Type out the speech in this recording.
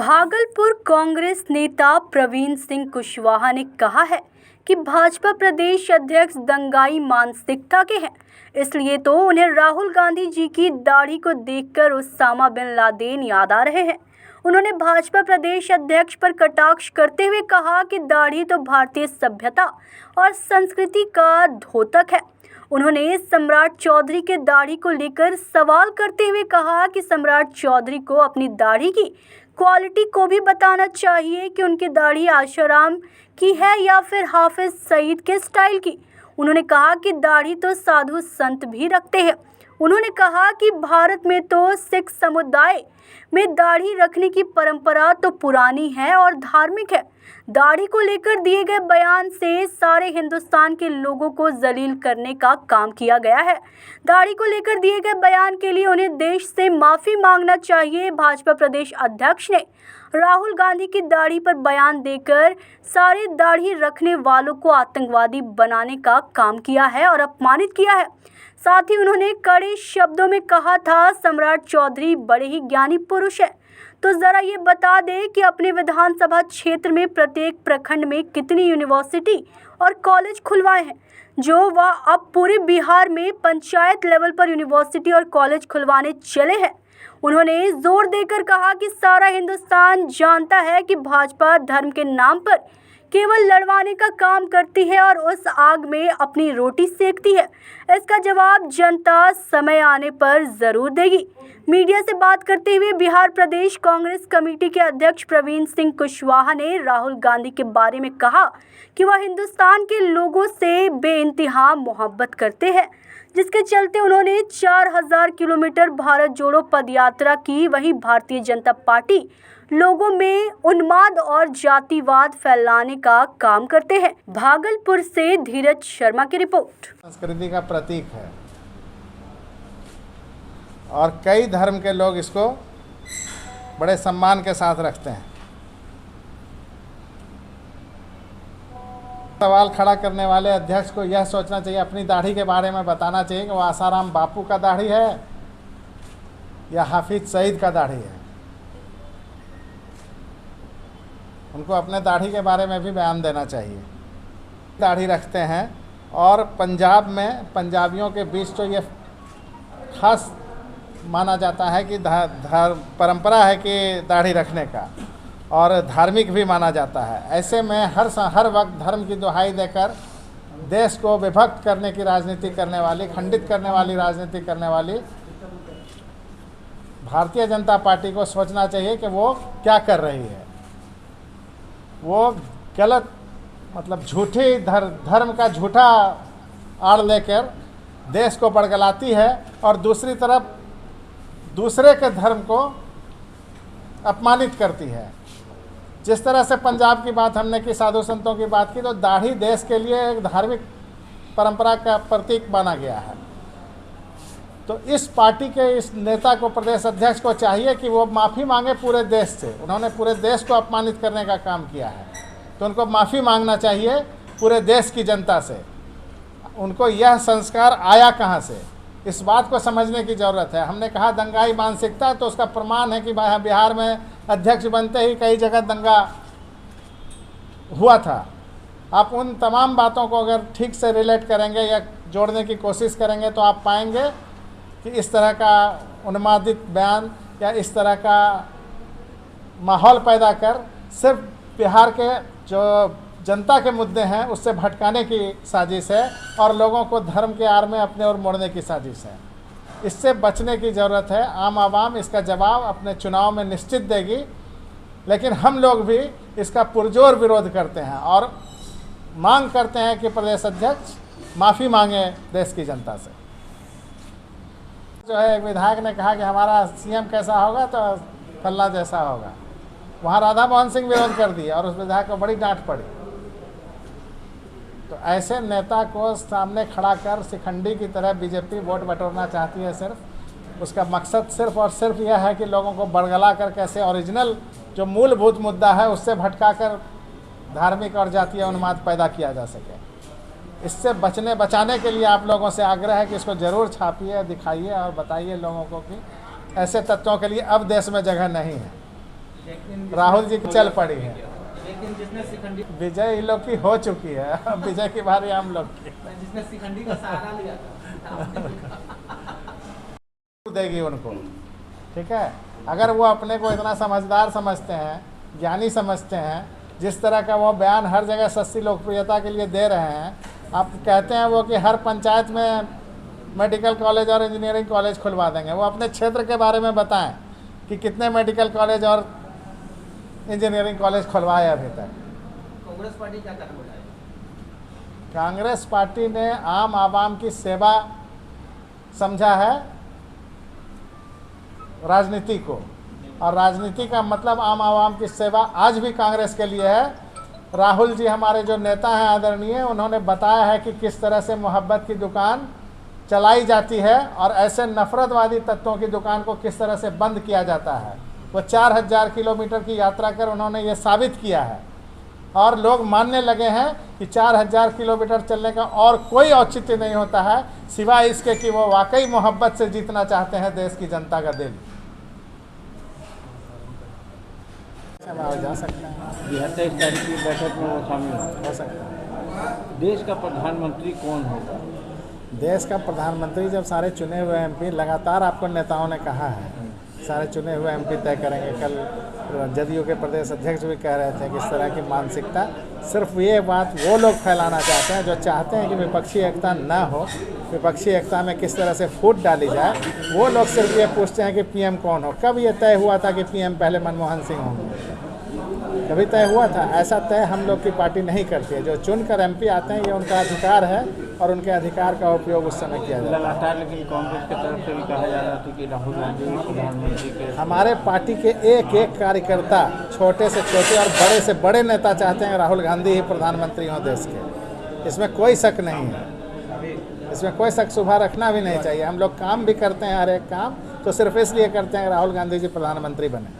भागलपुर कांग्रेस नेता प्रवीण सिंह कुशवाहा ने कहा है कि भाजपा प्रदेश अध्यक्ष दंगाई मानसिकता के हैं, इसलिए तो उन्हें राहुल गांधी जी की दाढ़ी को देखकर उसामा बिन लादेन याद आ रहे हैं। उन्होंने भाजपा प्रदेश अध्यक्ष पर कटाक्ष करते हुए कहा कि दाढ़ी तो भारतीय सभ्यता और संस्कृति का द्योतक है। उन्होंने सम्राट चौधरी के दाढ़ी को लेकर सवाल करते हुए कहा कि सम्राट चौधरी को अपनी दाढ़ी की क्वालिटी को भी बताना चाहिए कि उनकी दाढ़ी आशाराम की है या फिर हाफिज सईद के स्टाइल की। उन्होंने कहा कि दाढ़ी तो साधु संत भी रखते हैं। उन्होंने कहा कि भारत में तो सिख समुदाय में दाढ़ी रखने की परंपरा तो पुरानी है और धार्मिक है। दाढ़ी को लेकर दिए गए बयान से सारे हिंदुस्तान के लोगों को जलील करने का काम किया गया है। दाढ़ी को लेकर दिए गए बयान के लिए उन्हें देश से माफ़ी मांगना चाहिए। भाजपा प्रदेश अध्यक्ष ने राहुल गांधी की दाढ़ी पर बयान देकर सारे दाढ़ी रखने वालों को आतंकवादी बनाने का काम किया है और अपमानित किया है। साथ ही उन्होंने कड़े शब्दों में कहा था, सम्राट चौधरी बड़े ही ज्ञानी पुरुष है, तो ज़रा ये बता दें कि अपने विधानसभा क्षेत्र में प्रत्येक प्रखंड में कितनी यूनिवर्सिटी और कॉलेज खुलवाए हैं, जो वह अब पूरे बिहार में पंचायत लेवल पर यूनिवर्सिटी और कॉलेज खुलवाने चले हैं। उन्होंने जोर देकर कहा कि सारा हिंदुस्तान जानता है कि भाजपा धर्म के नाम पर केवल लड़वाने का काम करती है और उस आग में अपनी रोटी सेकती है। इसका जवाब जनता समय आने पर ज़रूर देगी। मीडिया से बात करते हुए बिहार प्रदेश कांग्रेस कमेटी के अध्यक्ष प्रवीण सिंह कुशवाहा ने राहुल गांधी के बारे में कहा कि वह हिंदुस्तान के लोगों से बेइंतहा मोहब्बत करते हैं, जिसके चलते उन्होंने 4000 किलोमीटर भारत जोड़ो पदयात्रा की। वहीं भारतीय जनता पार्टी लोगों में उन्माद और जातिवाद फैलाने का काम करते हैं। भागलपुर से धीरज शर्मा की रिपोर्ट। संस्कृति का प्रतीक है और कई धर्म के लोग इसको बड़े सम्मान के साथ रखते हैं। सवाल खड़ा करने वाले अध्यक्ष को यह सोचना चाहिए, अपनी दाढ़ी के बारे में बताना चाहिए कि वो आसाराम बापू का दाढ़ी है या हाफिज सईद का दाढ़ी है। उनको अपने दाढ़ी के बारे में भी बयान देना चाहिए। दाढ़ी रखते हैं और पंजाब में पंजाबियों के बीच तो ये खास माना जाता है कि परंपरा है कि दाढ़ी रखने का, और धार्मिक भी माना जाता है। ऐसे में हर वक्त धर्म की दुहाई देकर देश को विभक्त करने की राजनीति करने वाली, खंडित करने वाली राजनीति करने वाली भारतीय जनता पार्टी को सोचना चाहिए कि वो क्या कर रही है। वो गलत मतलब झूठी धर्म का झूठा आड़ लेकर देश को बड़गलाती है और दूसरी तरफ दूसरे के धर्म को अपमानित करती है। जिस तरह से पंजाब की बात हमने की, साधु संतों की बात की, तो दाढ़ी देश के लिए एक धार्मिक परंपरा का प्रतीक माना गया है। तो इस पार्टी के इस नेता को, प्रदेश अध्यक्ष को चाहिए कि वो माफ़ी मांगे पूरे देश से। उन्होंने पूरे देश को अपमानित करने का काम किया है, तो उनको माफ़ी मांगना चाहिए पूरे देश की जनता से। उनको यह संस्कार आया कहाँ से, इस बात को समझने की ज़रूरत है। हमने कहा दंगाई मानसिकता, तो उसका प्रमाण है कि बिहार में अध्यक्ष बनते ही कई जगह दंगा हुआ था। आप उन तमाम बातों को अगर ठीक से रिलेट करेंगे या जोड़ने की कोशिश करेंगे तो आप पाएंगे कि इस तरह का उन्मादित बयान या इस तरह का माहौल पैदा कर सिर्फ बिहार के जो जनता के मुद्दे हैं उससे भटकाने की साजिश है और लोगों को धर्म के आड़ में अपने ओर मोड़ने की साजिश है। इससे बचने की ज़रूरत है। आम आवाम इसका जवाब अपने चुनाव में निश्चित देगी, लेकिन हम लोग भी इसका पुरजोर विरोध करते हैं और मांग करते हैं कि प्रदेश अध्यक्ष माफ़ी मांगे देश की जनता से। जो है, एक विधायक ने कहा कि हमारा सीएम कैसा होगा तो फल्ला जैसा होगा। वहाँ राधा मोहन सिंह विरोध कर दिया और उस विधायक को बड़ी डांट पड़ी। तो ऐसे नेता को सामने खड़ा कर शिखंडी की तरह बीजेपी वोट बटोरना चाहती है। सिर्फ उसका मकसद सिर्फ और सिर्फ यह है कि लोगों को बरगला कर कैसे ओरिजिनल जो मूलभूत मुद्दा है उससे भटका कर धार्मिक और जातीय उन्माद पैदा किया जा सके। इससे बचाने के लिए आप लोगों से आग्रह है कि इसको ज़रूर छापिए, दिखाइए और बताइए लोगों को कि ऐसे तत्वों के लिए अब देश में जगह नहीं है। राहुल जी चल पड़ी है। लेकिन जिसने शिखंडी विजय इन लोग की हो चुकी है, अब विजय की बारी हम लोग की जिसने शिखंडी का सहारा लिया था देगी उनको। ठीक है, अगर वो अपने को इतना समझदार समझते हैं, ज्ञानी समझते हैं, जिस तरह का वो बयान हर जगह सस्ती लोकप्रियता के लिए दे रहे हैं, आप कहते हैं वो कि हर पंचायत में मेडिकल कॉलेज और इंजीनियरिंग कॉलेज खुलवा देंगे। वो अपने क्षेत्र के बारे में बताएं कि कितने मेडिकल कॉलेज और इंजीनियरिंग कॉलेज खुलवाए अभी तक। कांग्रेस पार्टी क्या कदम उठाएगी? कांग्रेस पार्टी ने आम आवाम की सेवा समझा है राजनीति को, और राजनीति का मतलब आम आवाम की सेवा आज भी कांग्रेस के लिए है। राहुल जी हमारे जो नेता हैं आदरणीय, उन्होंने बताया है कि किस तरह से मोहब्बत की दुकान चलाई जाती है और ऐसे नफरतवादी तत्वों की दुकान को किस तरह से बंद किया जाता है। वो 4000 किलोमीटर की यात्रा कर उन्होंने ये साबित किया है, और लोग मानने लगे हैं कि 4000 किलोमीटर चलने का और कोई औचित्य नहीं होता है सिवाय इसके कि वो वाकई मोहब्बत से जीतना चाहते हैं देश की जनता का दिल। जा सकते हैं 27 तारीख की बैठक में वो शामिल हो सकता है। देश का प्रधानमंत्री कौन होगा? देश का प्रधानमंत्री जब सारे चुने हुए एमपी, लगातार आपको नेताओं ने कहा है सारे चुने हुए एमपी तय करेंगे। कल जदयू के प्रदेश अध्यक्ष भी कह रहे थे कि इस तरह की मानसिकता, सिर्फ ये बात वो लोग फैलाना चाहते हैं जो चाहते हैं कि विपक्षी एकता ना हो, विपक्षी एकता में किस तरह से फूट डाली जाए। वो लोग सिर्फ ये पूछते हैं कि पीएम कौन हो। कब ये तय हुआ था कि पीएम पहले मनमोहन सिंह होंगे? कभी तय हुआ था? ऐसा तय हम लोग की पार्टी नहीं करती है। जो चुनकर एमपी आते हैं ये उनका अधिकार है और उनके अधिकार का उपयोग उस समय किया जाता है। लगातार लेकिन कांग्रेस की तरफ से भी कहा जा रहा था कि राहुल गांधी प्रधानमंत्री के। हमारे पार्टी के एक एक कार्यकर्ता, छोटे से छोटे और बड़े से बड़े नेता चाहते हैं राहुल गांधी ही प्रधानमंत्री हों देश के। इसमें कोई शक नहीं है, इसमें कोई शक शुबा रखना भी नहीं चाहिए। हम लोग काम भी करते हैं, हर एक काम तो सिर्फ इसलिए करते हैं कि राहुल गांधी जी प्रधानमंत्री बने।